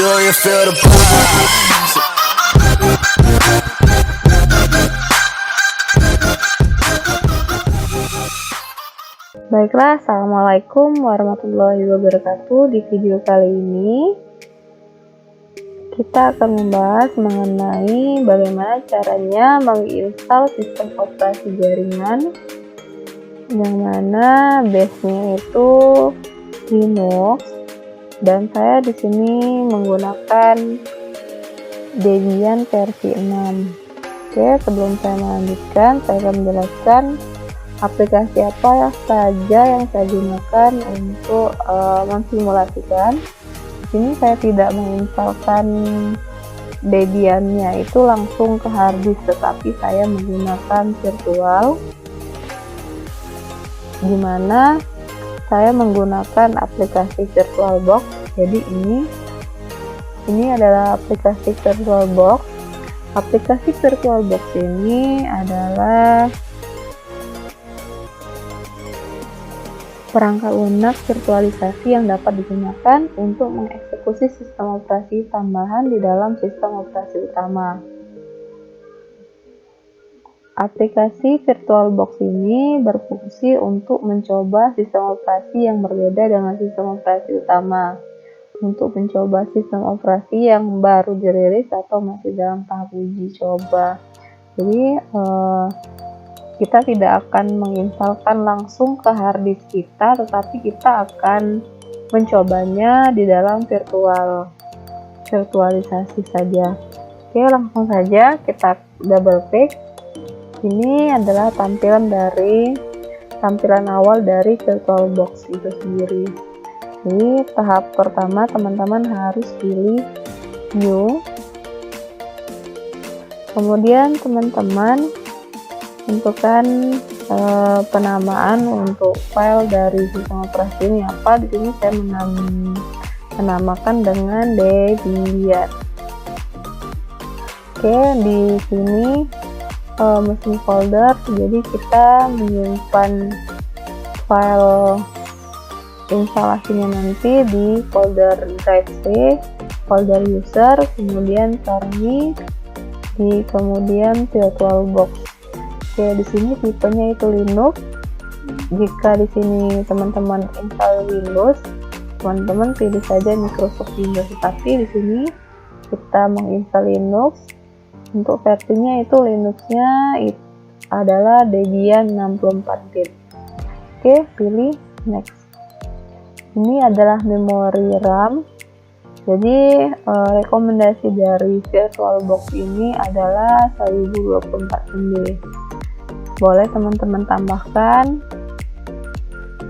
sure you feel the vibes. Baiklah, assalamualaikum warahmatullahi wabarakatuh. Di video kali ini kita akan membahas mengenai bagaimana caranya menginstal sistem operasi jaringan yang mana base-nya itu Linux, dan saya di sini menggunakan Debian versi 6. Oke, sebelum saya melanjutkan, saya akan menjelaskan aplikasi apa saja yang saya gunakan untuk mensimulasikan. Di sini saya tidak menginstalkan Debian-nya itu langsung ke harddisk, tetapi saya menggunakan virtual, di mana saya menggunakan aplikasi VirtualBox. Jadi ini adalah aplikasi VirtualBox. Aplikasi VirtualBox ini adalah perangkat lunak virtualisasi yang dapat digunakan untuk mengeksekusi sistem operasi tambahan di dalam sistem operasi utama. Aplikasi VirtualBox ini berfungsi untuk mencoba sistem operasi yang berbeda dengan sistem operasi utama, untuk mencoba sistem operasi yang baru dirilis atau masih dalam tahap uji coba. Jadi kita tidak akan menginstalkan langsung ke harddisk kita, tetapi kita akan mencobanya di dalam virtualisasi saja. Oke, langsung saja kita double klik. Ini adalah tampilan awal dari VirtualBox itu sendiri. Jadi tahap pertama teman-teman harus pilih New. Kemudian teman-teman tentukan penamaan untuk file dari sistem operasi ini apa. Di sini saya menamakan dengan Debian. Oke, di sini mesin folder, jadi kita menyimpan file instalasinya nanti di folder drive C, folder user, kemudian Tormi, kemudian VirtualBox. Oke, di sini tipenya itu Linux. Jika di sini teman-teman install Windows, teman-teman pilih saja Microsoft Windows. Tapi di sini kita menginstal Linux. Untuk versinya itu Linuxnya adalah Debian 64-bit. Oke, pilih Next. Ini adalah memori RAM. Jadi rekomendasi dari VirtualBox ini adalah 1024 MB. Boleh teman-teman tambahkan.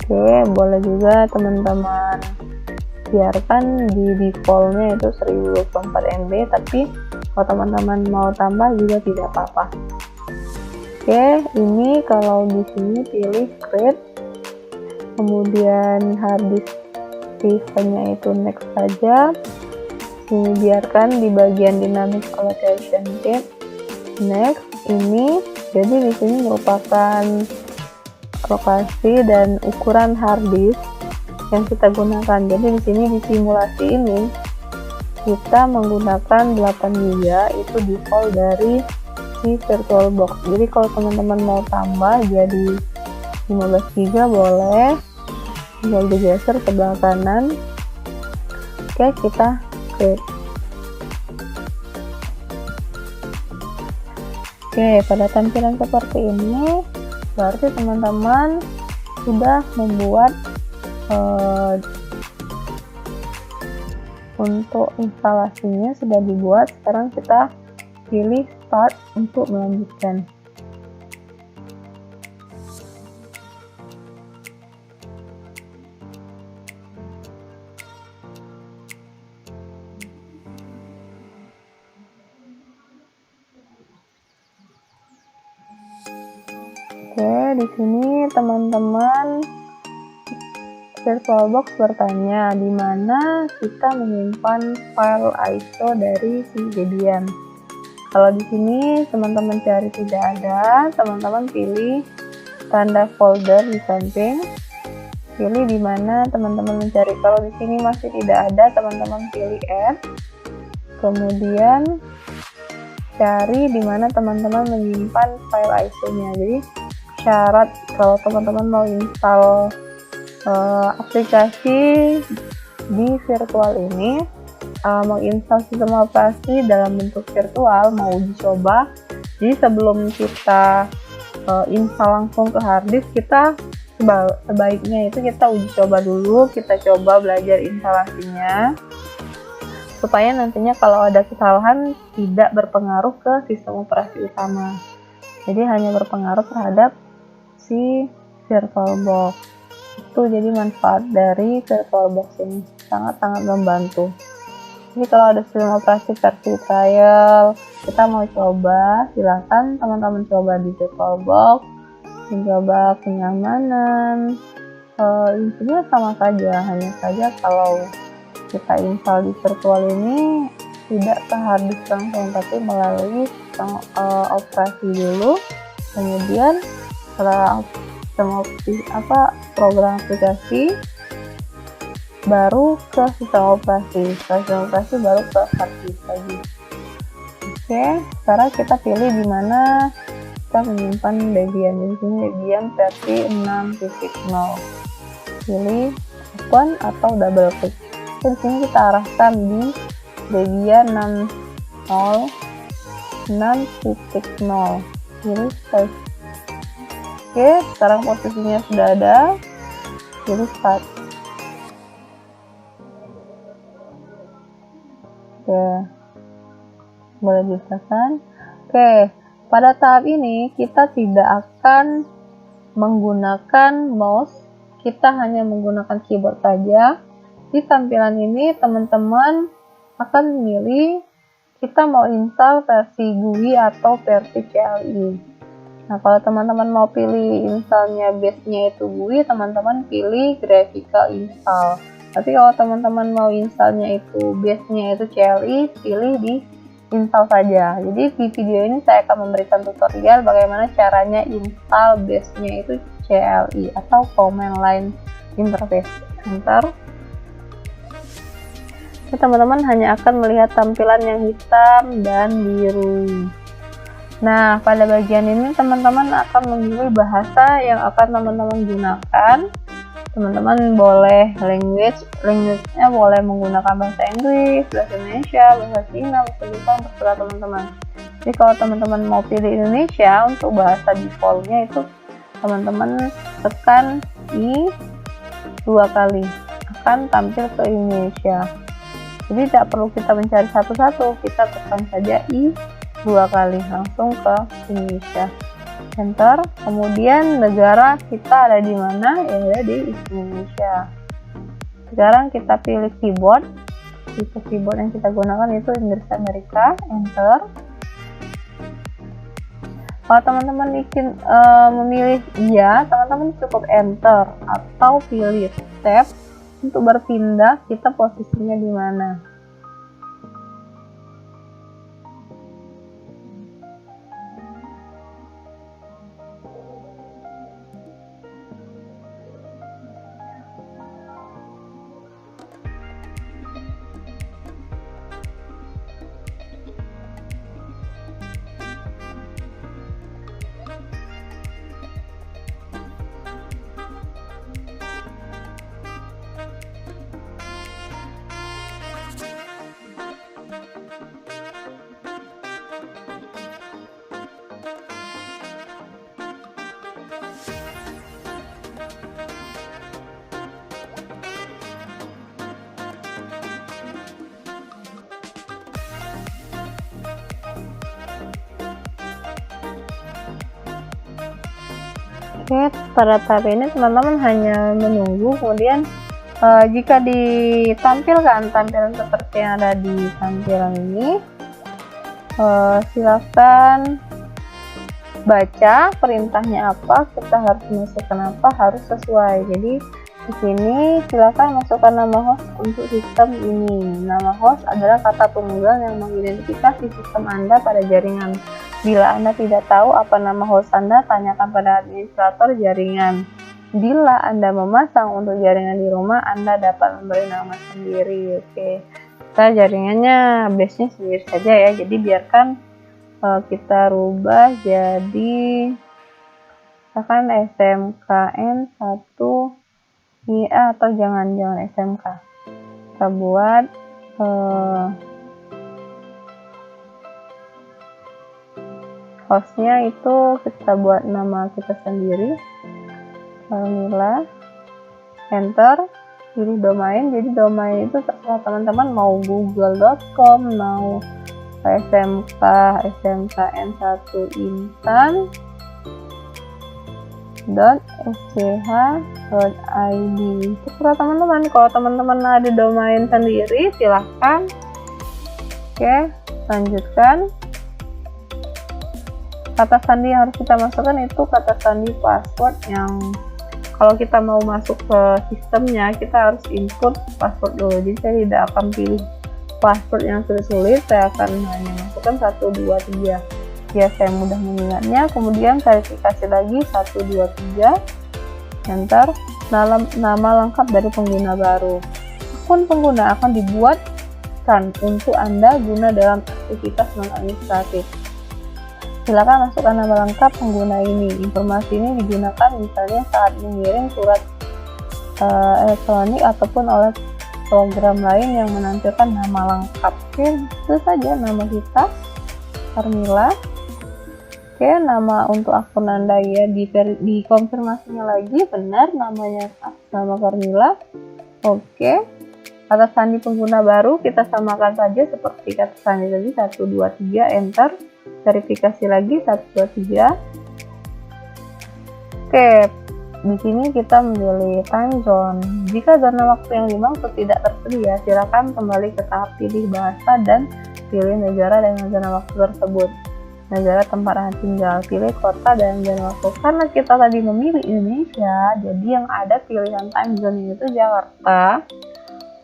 Oke, boleh juga teman-teman biarkan di defaultnya itu 1024 MB, tapi kalau teman-teman mau tambah juga tidak apa-apa. Oke, ini kalau di sini pilih create, kemudian harddisk tipenya itu next saja. Ini biarkan di bagian dynamic allocation kit next. Ini jadi di sini merupakan lokasi dan ukuran harddisk yang kita gunakan. Jadi di sini di simulasi ini kita menggunakan 8 GB, itu default dari si VirtualBox. Jadi kalau teman-teman mau tambah jadi 15 GB boleh, tinggal digeser sebelah kanan. Oke, kita create. Oke, pada tampilan seperti ini berarti teman-teman sudah membuat untuk instalasinya sudah dibuat. Sekarang kita pilih start untuk melanjutkan. Oke, di sini teman-teman VirtualBox bertanya di mana kita menyimpan file ISO dari si Debian. Kalau di sini teman-teman cari tidak ada, teman-teman pilih tanda folder di samping. pilih di mana teman-teman mencari. Kalau di sini masih tidak ada, teman-teman pilih add. Kemudian cari di mana teman-teman menyimpan file ISO-nya. Jadi syarat kalau teman-teman mau install aplikasi di virtual ini, menginstal sistem operasi dalam bentuk virtual, mau uji coba. Jadi sebelum kita install langsung ke harddisk, kita sebaiknya itu kita uji coba dulu, kita coba belajar instalasinya, supaya nantinya kalau ada kesalahan tidak berpengaruh ke sistem operasi utama. Jadi hanya berpengaruh terhadap si VirtualBox. Itu jadi manfaat dari VirtualBox ini, sangat-sangat membantu. Jadi kalau ada sistem operasi versi trial, kita mau coba, silahkan teman-teman coba di VirtualBox, mencoba kenyamanan. Intinya sama saja, hanya saja kalau kita install di virtual ini tidak ke harddisk langsung, tapi melalui sistem operasi dulu, kemudian setelah program aplikasi baru ke sistem operasi, baru ke harddisk lagi. Oke, sekarang kita pilih di mana kita menyimpan Debian. Di sini Debian versi 6.0. Pilih open atau double click. Di sini kita arahkan di Debian 6.0. Pilih save. Oke, sekarang posisinya sudah ada. Pilih start. Oke, boleh ditekan. Oke, pada tahap ini kita tidak akan menggunakan mouse, kita hanya menggunakan keyboard saja. Di tampilan ini teman-teman akan memilih kita mau install versi GUI atau versi CLI. Nah, kalau teman-teman mau pilih installnya base-nya itu GUI, teman-teman pilih graphical install. Tapi kalau teman-teman mau installnya itu base-nya itu CLI, pilih di install saja. Jadi di video ini saya akan memberikan tutorial bagaimana caranya install base-nya itu CLI atau command line interface. Enter. Teman-teman hanya akan melihat tampilan yang hitam dan biru. Nah, pada bagian ini teman-teman akan memilih bahasa yang akan teman-teman gunakan. Teman-teman boleh language-nya boleh menggunakan bahasa Inggris, bahasa Indonesia, bahasa Cina, bahasa Jepang, terserah teman-teman. Jadi kalau teman-teman mau pilih Indonesia, untuk bahasa defaultnya itu teman-teman tekan I 2 kali, akan tampil ke Indonesia. Jadi tidak perlu kita mencari satu-satu, kita tekan saja I 2 kali langsung ke Indonesia. Enter. Kemudian negara kita ada di mana? Ya, ada di Indonesia. Sekarang kita pilih keyboard. Tipe keyboard yang kita gunakan itu Inggris Amerika. Enter. Kalau teman-teman ingin memilih iya, teman-teman cukup enter atau pilih tab untuk berpindah kita posisinya di mana. Oke, pada tahap ini teman-teman hanya menunggu, kemudian jika ditampilkan tampilan seperti yang ada di tampilan ini, silakan baca perintahnya apa, kita harus masukkan apa, harus sesuai. Jadi di sini silakan masukkan nama host untuk sistem ini. Nama host adalah kata tunggal yang mengidentifikasi sistem Anda pada jaringan. Bila Anda tidak tahu apa nama host Anda, tanyakan pada administrator jaringan. Bila Anda memasang untuk jaringan di rumah, Anda dapat memberi nama sendiri. Oke, kita jaringannya base-nya sendiri saja ya. Jadi biarkan kita rubah jadi misalkan SMKN 1 IA atau jangan SMK. Kita buat hostnya itu kita buat nama kita sendiri, Carmila, enter, pilih domain. Jadi domain itu terserah teman-teman mau google.com, mau smkn1 intan .sch.id. terserah teman-teman. Kalau teman-teman ada domain sendiri silahkan. Oke, lanjutkan. Kata sandi yang harus kita masukkan itu kata sandi password, yang kalau kita mau masuk ke sistemnya kita harus input password dulu. Jadi saya tidak akan pilih password yang sulit-sulit, saya akan hanya masukkan 1, 2, 3 ya, saya mudah mengingatnya. Kemudian verifikasi lagi 1, 2, 3, enter. Nama lengkap dari pengguna baru. Akun pengguna akan dibuatkan untuk Anda guna dalam aktivitas non-administratif. Silakan masukkan nama lengkap pengguna ini. Informasi ini digunakan misalnya saat mengirim surat elektronik ataupun oleh program lain yang menampilkan nama lengkap. Oke, itu saja nama kita, Carmila. Oke, nama untuk akun Anda ya, dikonfirmasinya lagi benar namanya nama Carmila. Oke, kata sandi pengguna baru kita samakan saja seperti kata sandi tadi, 1, 2, 3, enter. Verifikasi lagi 1, 2, 3. Oke, di sini kita memilih time zone. Jika zona waktu yang dimaksud tidak tersedia, silakan kembali ke tahap pilih bahasa dan pilih negara dengan zona waktu tersebut. Negara tempat Anda tinggal, pilih kota dan zona waktu. Karena kita tadi memilih Indonesia, jadi yang ada pilihan time zone itu Jakarta,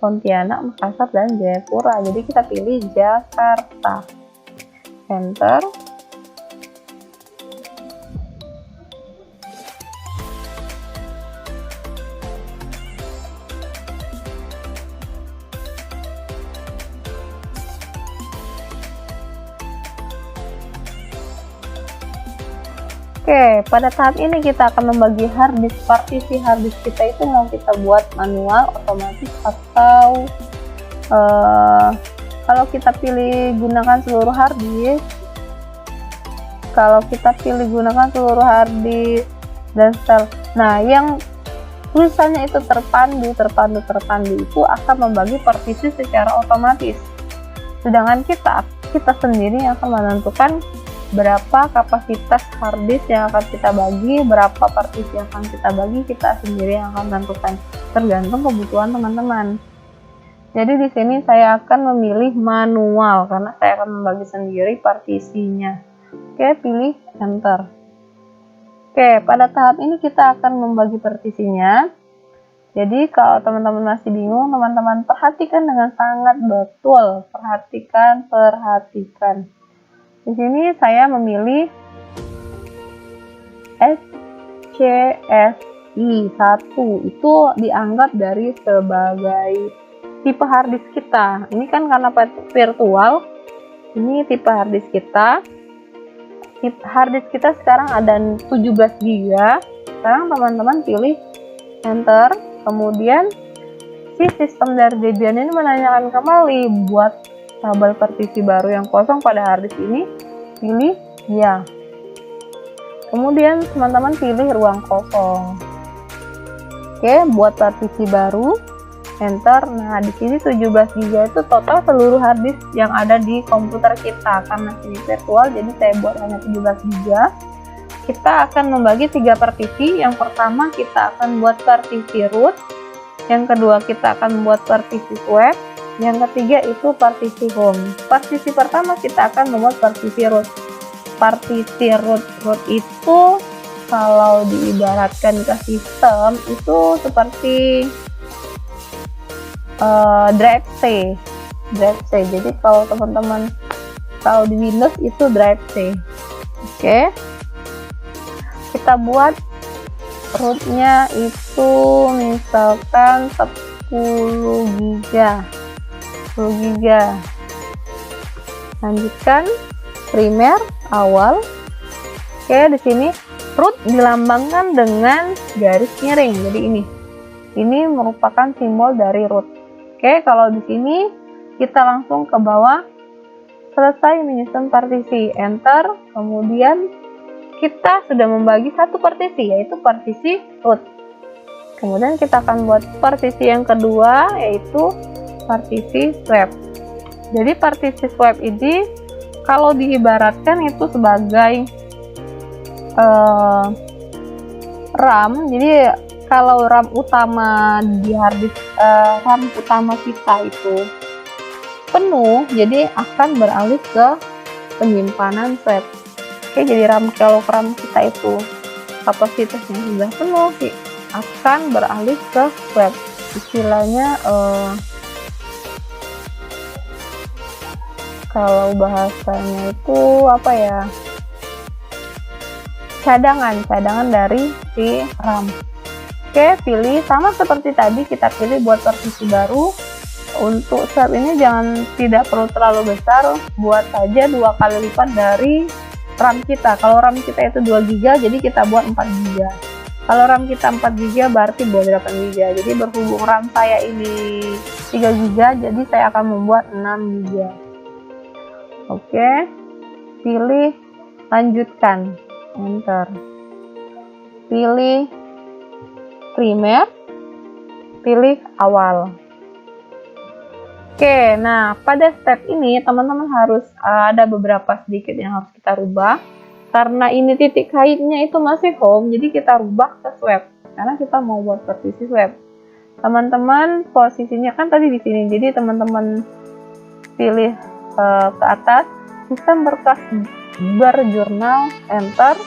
Pontianak, Makassar, dan Jayapura. Jadi kita pilih Jakarta. Enter. Oke, pada tahap ini kita akan membagi harddisk. Partisi harddisk kita itu mau kita buat manual, otomatis, atau kalau kita pilih gunakan seluruh harddisk, dan setel. Nah, yang tulisannya itu terpandu itu akan membagi partisi secara otomatis. Sedangkan kita sendiri yang akan menentukan berapa kapasitas harddisk yang akan kita bagi, berapa partisi yang akan kita bagi, kita sendiri yang akan menentukan, tergantung kebutuhan teman-teman. Jadi di sini saya akan memilih manual karena saya akan membagi sendiri partisinya. Oke, pilih enter. Oke, pada tahap ini kita akan membagi partisinya. Jadi kalau teman-teman masih bingung, teman-teman perhatikan dengan sangat betul. Perhatikan. Di sini saya memilih SCSI 1, itu dianggap dari sebagai tipe harddisk kita. Ini kan karena virtual, ini tipe harddisk kita. Harddisk kita sekarang ada 17 GB. Sekarang teman-teman pilih enter. Kemudian si sistem dari Debian ini menanyakan kembali buat tabel partisi baru yang kosong pada harddisk ini, pilih ya. Kemudian teman-teman pilih ruang kosong. Oke, buat partisi baru, enter. Nah, di sini 17 GB itu total seluruh harddisk yang ada di komputer kita. Karena ini virtual, jadi saya buat hanya 17 GB. Kita akan membagi 3 partisi. Yang pertama kita akan buat partisi root, yang kedua kita akan buat partisi web, yang ketiga itu partisi home. Partisi pertama kita akan membuat partisi root. Partisi root itu kalau diibaratkan ke sistem itu seperti drive C. Jadi kalau teman-teman tahu di Windows itu drive C. Oke. Kita buat rootnya itu misalkan 10 giga. Lanjutkan primer awal. Oke, di sini root dilambangkan dengan garis miring. Jadi ini merupakan simbol dari root. Oke, kalau di sini kita langsung ke bawah, selesai menyusun partisi, enter. Kemudian kita sudah membagi satu partisi, yaitu partisi root. Kemudian kita akan buat partisi yang kedua, yaitu partisi swap. Jadi partisi swap ini kalau diibaratkan itu sebagai RAM. Jadi kalau RAM utama di harddisk, RAM utama kita itu penuh, jadi akan beralih ke penyimpanan swap. Oke, jadi kalau RAM kita itu kapasitasnya sudah penuh sih, akan beralih ke swap. Istilahnya kalau bahasanya itu apa ya, cadangan dari si RAM. Oke, pilih sama seperti tadi, kita pilih buat partisi baru. Untuk swap ini tidak perlu terlalu besar, buat saja 2 kali lipat dari RAM kita. Kalau RAM kita itu 2 GB, jadi kita buat 4 GB. Kalau RAM kita 4 GB, berarti buat 8 GB. Jadi berhubung RAM saya ini 3 GB, jadi saya akan membuat 6 GB. Oke, pilih lanjutkan, enter. Pilih primer, pilih awal. Oke, nah pada step ini teman-teman harus ada beberapa sedikit yang harus kita rubah. Karena ini titik kaitnya itu masih home, jadi kita rubah ke swap. Karena kita mau buat partisi swap. Teman-teman posisinya kan tadi di sini, jadi teman-teman pilih ke atas, sistem berkas berjurnal, enter.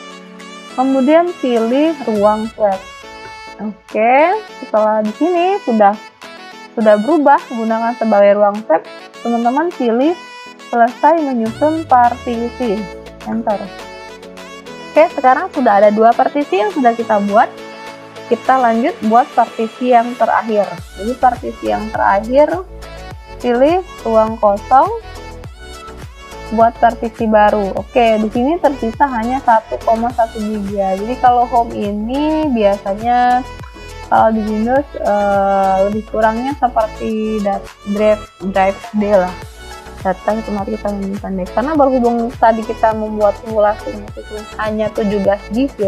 Kemudian pilih ruang swap. Oke, setelah di sini sudah berubah, gunakan sebagai ruang swap, teman-teman pilih selesai menyusun partisi, enter. Oke, sekarang sudah ada 2 partisi yang sudah kita buat. Kita lanjut buat partisi yang terakhir. Jadi partisi yang terakhir, pilih ruang kosong, buat partisi baru. Oke, di sini tersisa hanya 1,1 GB. Jadi kalau home ini biasanya kalau di Windows lebih kurangnya seperti drive D lah, data itu mari kita menyimpan deh. Karena berhubung tadi kita membuat simulasinya itu hanya 17 GB,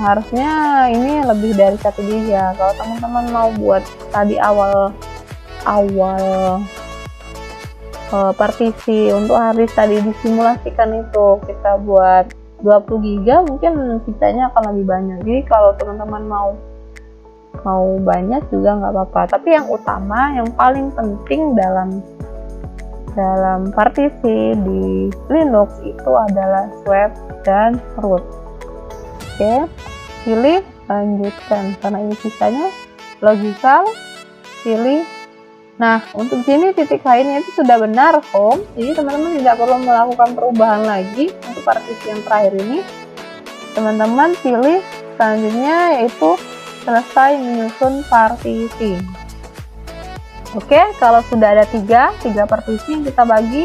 harusnya ini lebih dari 1 GB. Kalau teman-teman mau buat tadi awal partisi untuk harddisk tadi disimulasikan itu kita buat 20 GB, mungkin sisanya akan lebih banyak. Jadi kalau teman-teman mau banyak juga nggak apa-apa, tapi yang utama, yang paling penting dalam partisi di Linux itu adalah swap dan root. Oke, pilih lanjutkan, karena ini sisanya logical, pilih. Nah, untuk sini titik kaitnya itu sudah benar home, jadi teman-teman tidak perlu melakukan perubahan lagi. Untuk partisi yang terakhir ini, teman-teman pilih selanjutnya yaitu selesai menyusun partisi. Oke, kalau sudah ada 3 partisi yang kita bagi,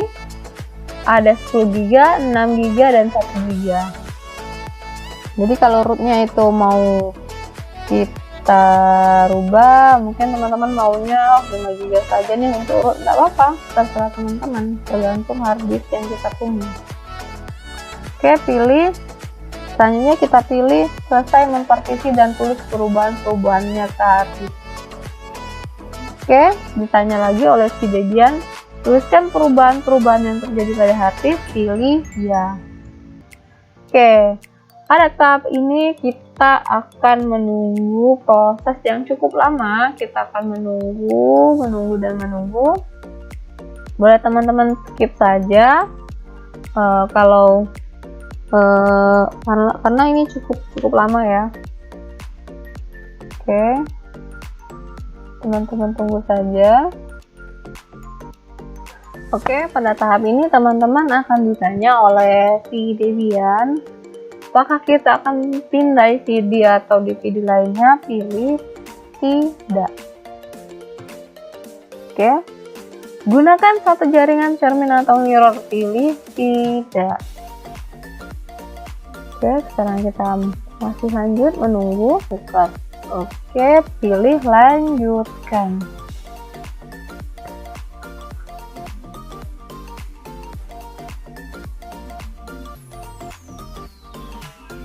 ada 10 GB, 6 GB, dan 1 GB. Jadi kalau rootnya itu mau kita rubah, mungkin teman-teman maunya 5 GB saja nih untuk root, nggak apa-apa, terserah teman-teman, tergantung harddisk yang kita punya. Oke, pilih. Selanjutnya kita pilih selesai mempartisi dan tulis perubahan-perubahannya ke harddisk. Oke, ditanya lagi oleh si Debian, tuliskan perubahan-perubahan yang terjadi pada harddisk, pilih ya. Oke, pada tahap ini kita akan menunggu proses yang cukup lama. Kita akan menunggu dan menunggu. Boleh teman-teman skip saja karena ini cukup lama ya. Oke, teman-teman tunggu saja. Oke, pada tahap ini teman-teman akan ditanya oleh si Debian, Apakah kita akan pindai CD atau DVD lainnya? Pilih tidak. Oke. Gunakan satu jaringan cermin atau mirror. Pilih tidak. Oke, sekarang kita masih lanjut menunggu buka. Oke, pilih lanjutkan.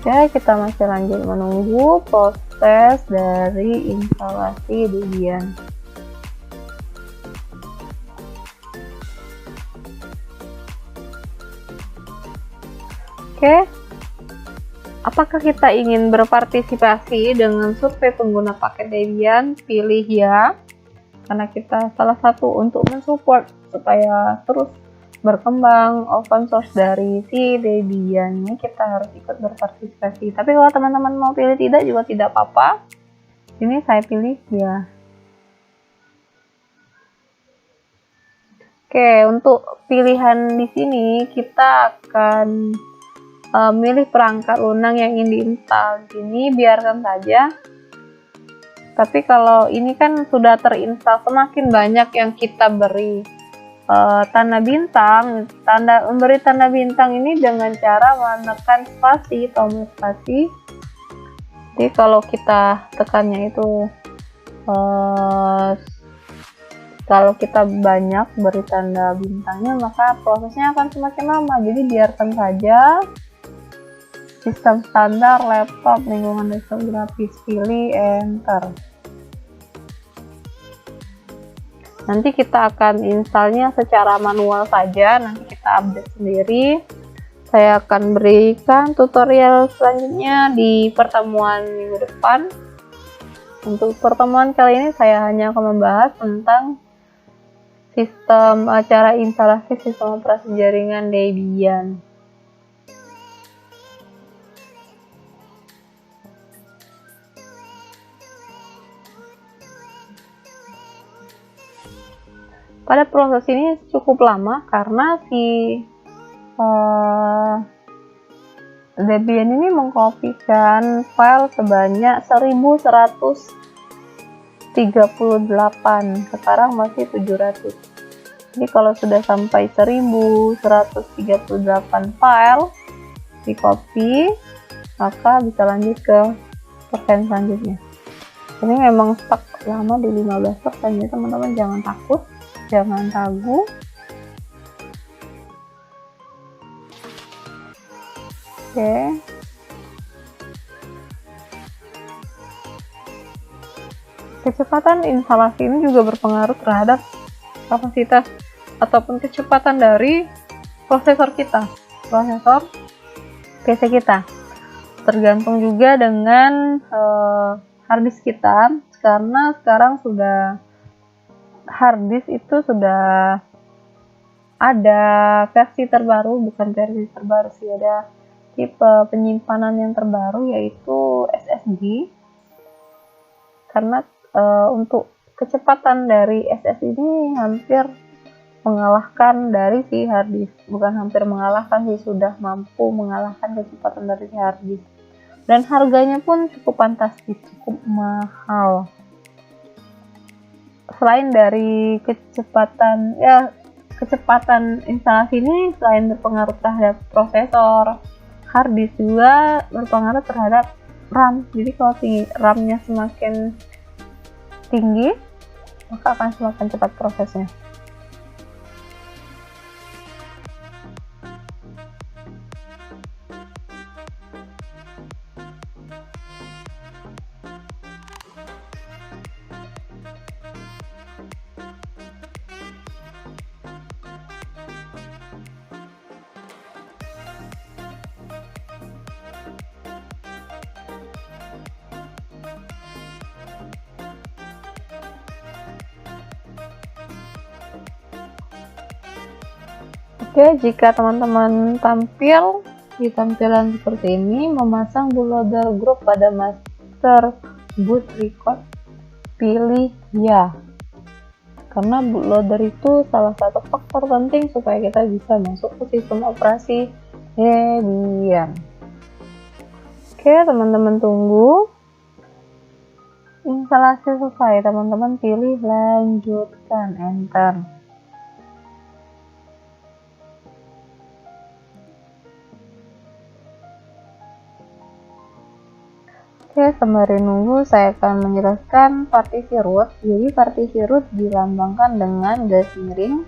Oke, kita masih lanjut menunggu proses dari instalasi Debian. Oke, apakah kita ingin berpartisipasi dengan survei pengguna paket Debian? Pilih ya, karena kita salah satu untuk mensupport supaya terus berkembang open source dari si Debian ini, kita harus ikut berpartisipasi. Tapi kalau teman-teman mau pilih tidak juga tidak apa-apa. Ini saya pilih ya. Oke, untuk pilihan di sini kita akan milih perangkat lunak yang ingin diinstal. Ini biarkan saja. Tapi kalau ini kan sudah terinstal, semakin banyak yang kita beri tanda bintang, memberi tanda bintang ini dengan cara menekan spasi, tombol spasi. Jadi kalau kita tekannya itu kalau kita banyak beri tanda bintangnya, maka prosesnya akan semakin lama. Jadi biarkan saja. Sistem standar laptop, lingkungan desktop grafis, pilih enter. Nanti kita akan installnya secara manual saja, nanti kita update sendiri. Saya akan berikan tutorial selanjutnya di pertemuan minggu depan. Untuk pertemuan kali ini saya hanya akan membahas tentang sistem cara instalasi sistem operasi jaringan Debian. Pada proses ini cukup lama karena si Debian ini mengkopikan file sebanyak 1138, sekarang masih 700. Jadi kalau sudah sampai 1138 file di copy, maka bisa lanjut ke persen selanjutnya. Ini memang stuck lama di 15%, jadi teman-teman jangan takut, jangan ragu. Oke. Kecepatan instalasi ini juga berpengaruh terhadap kapasitas ataupun kecepatan dari prosesor kita, prosesor PC kita. Tergantung juga dengan harddisk kita, karena sekarang sudah harddisk itu sudah ada versi terbaru, bukan versi terbaru sih, ada tipe penyimpanan yang terbaru yaitu SSD. Karena untuk kecepatan dari SSD ini hampir mengalahkan dari si harddisk, bukan hampir mengalahkan sih, sudah mampu mengalahkan kecepatan dari si harddisk. Dan harganya pun cukup fantastis, cukup mahal. Selain dari kecepatan, kecepatan instalasi ini selain berpengaruh terhadap prosesor, harddisk juga berpengaruh terhadap RAM. Jadi kalau RAM-nya semakin tinggi, maka akan semakin cepat prosesnya. Oke, jika teman-teman tampil di tampilan seperti ini, memasang bootloader group pada master boot record, pilih ya. Karena bootloader itu salah satu faktor penting supaya kita bisa masuk ke sistem operasi Debian. Oke, teman-teman tunggu. Instalasi selesai, teman-teman pilih lanjutkan, enter. Oke, sembari nunggu saya akan menjelaskan partisi root. Jadi partisi root dilambangkan dengan garis miring,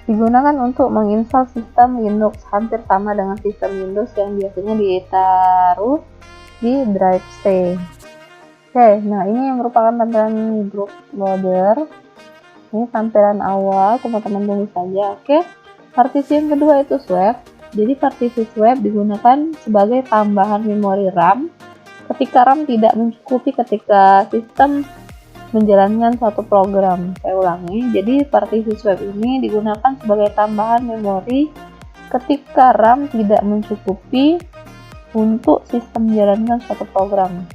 digunakan untuk menginstal sistem Linux, hampir sama dengan sistem Windows yang biasanya ditaruh di drive C. Oke, nah ini yang merupakan tampilan group loader. Ini tampilan awal, teman-teman tunggu saja. Oke, partisi yang kedua itu swap. Jadi partisi swap digunakan sebagai tambahan memori RAM ketika RAM tidak mencukupi ketika sistem menjalankan suatu program. Saya ulangi, jadi partisi swap ini digunakan sebagai tambahan memori ketika RAM tidak mencukupi untuk sistem menjalankan suatu program.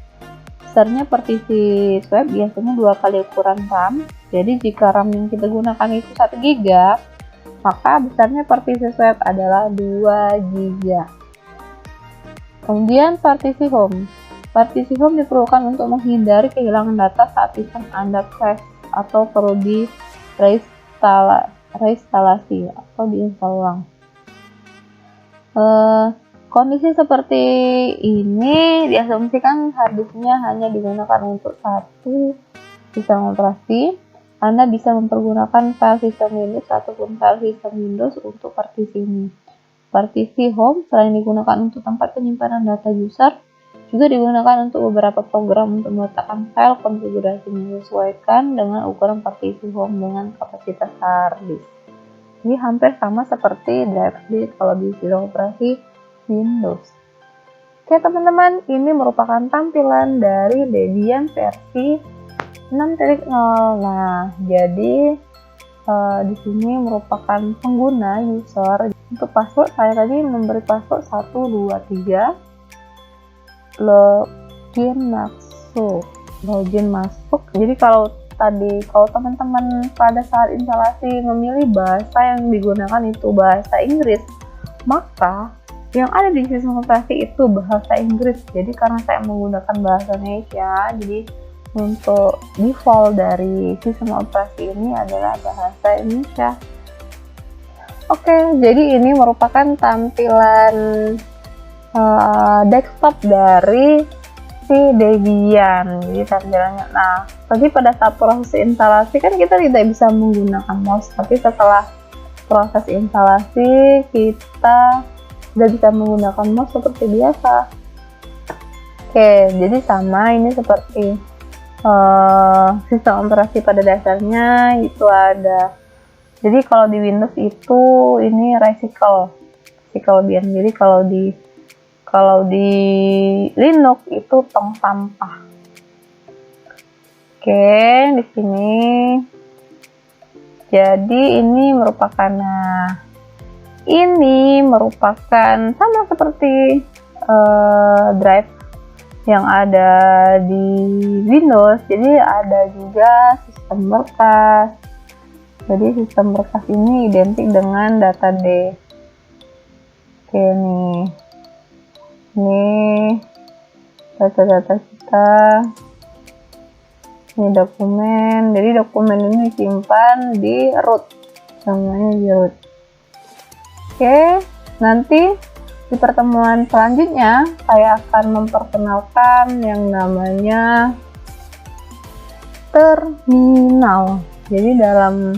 Besarnya partisi swap biasanya 2 kali ukuran RAM. Jadi jika RAM yang kita gunakan itu 1 GB, maka besarnya partisi swap adalah 2 GB. Kemudian partisi home. Partisi home diperlukan untuk menghindari kehilangan data saat sistem Anda crash atau perlu di reinstalasi atau diinstal ulang. Kondisi seperti ini diasumsikan harddisknya hanya digunakan untuk satu sistem operasi. Anda bisa mempergunakan file sistem Linux ataupun file sistem Windows untuk partisi ini. Partisi home selain digunakan untuk tempat penyimpanan data user, juga digunakan untuk beberapa program untuk meletakkan file konfigurasi menyesuaikan dengan ukuran partisi home dengan kapasitas harddisk. Ini hampir sama seperti drive C kalau di sistem operasi Windows. Oke teman-teman, ini merupakan tampilan dari Debian versi 6.0. Nah, jadi di sini merupakan pengguna user. Untuk password saya tadi memberi password 123. Login masuk. Jadi kalau teman-teman pada saat instalasi memilih bahasa yang digunakan itu bahasa Inggris, maka yang ada di sistem operasi itu bahasa Inggris. Jadi karena saya menggunakan bahasa Indonesia, jadi untuk default dari sistem operasi ini adalah bahasa Indonesia. Oke, jadi ini merupakan tampilan desktop dari si Debian. Jadi tampilannya. Nah, tadi pada saat proses instalasi kan kita tidak bisa menggunakan mouse, tapi setelah proses instalasi kita sudah bisa menggunakan mouse seperti biasa. Oke, jadi sama ini seperti sistem operasi pada dasarnya itu ada. Jadi kalau di Windows itu ini recycle bin. Jadi kalau di Linux itu tong sampah. Oke, di sini. Jadi ini merupakan sama seperti drive yang ada di Windows. Jadi ada juga sistem berkas. Jadi sistem berkas ini identik dengan data D. Oke nih. Ini data-data kita. Ini dokumen. Jadi dokumen ini disimpan di root. Namanya di root. Oke, nanti di pertemuan selanjutnya, saya akan memperkenalkan yang namanya terminal. Jadi dalam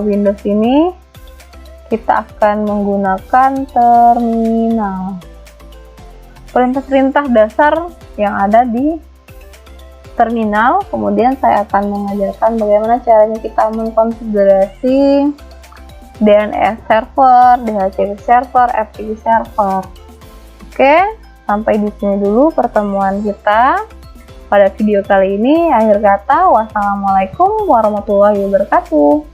Windows ini, kita akan menggunakan terminal. Perintah-perintah dasar yang ada di terminal, kemudian saya akan mengajarkan bagaimana caranya kita mengkonfigurasi DNS server, DHCP server, FTP server. Oke, sampai di sini dulu pertemuan kita pada video kali ini. Akhir kata, wassalamualaikum warahmatullahi wabarakatuh.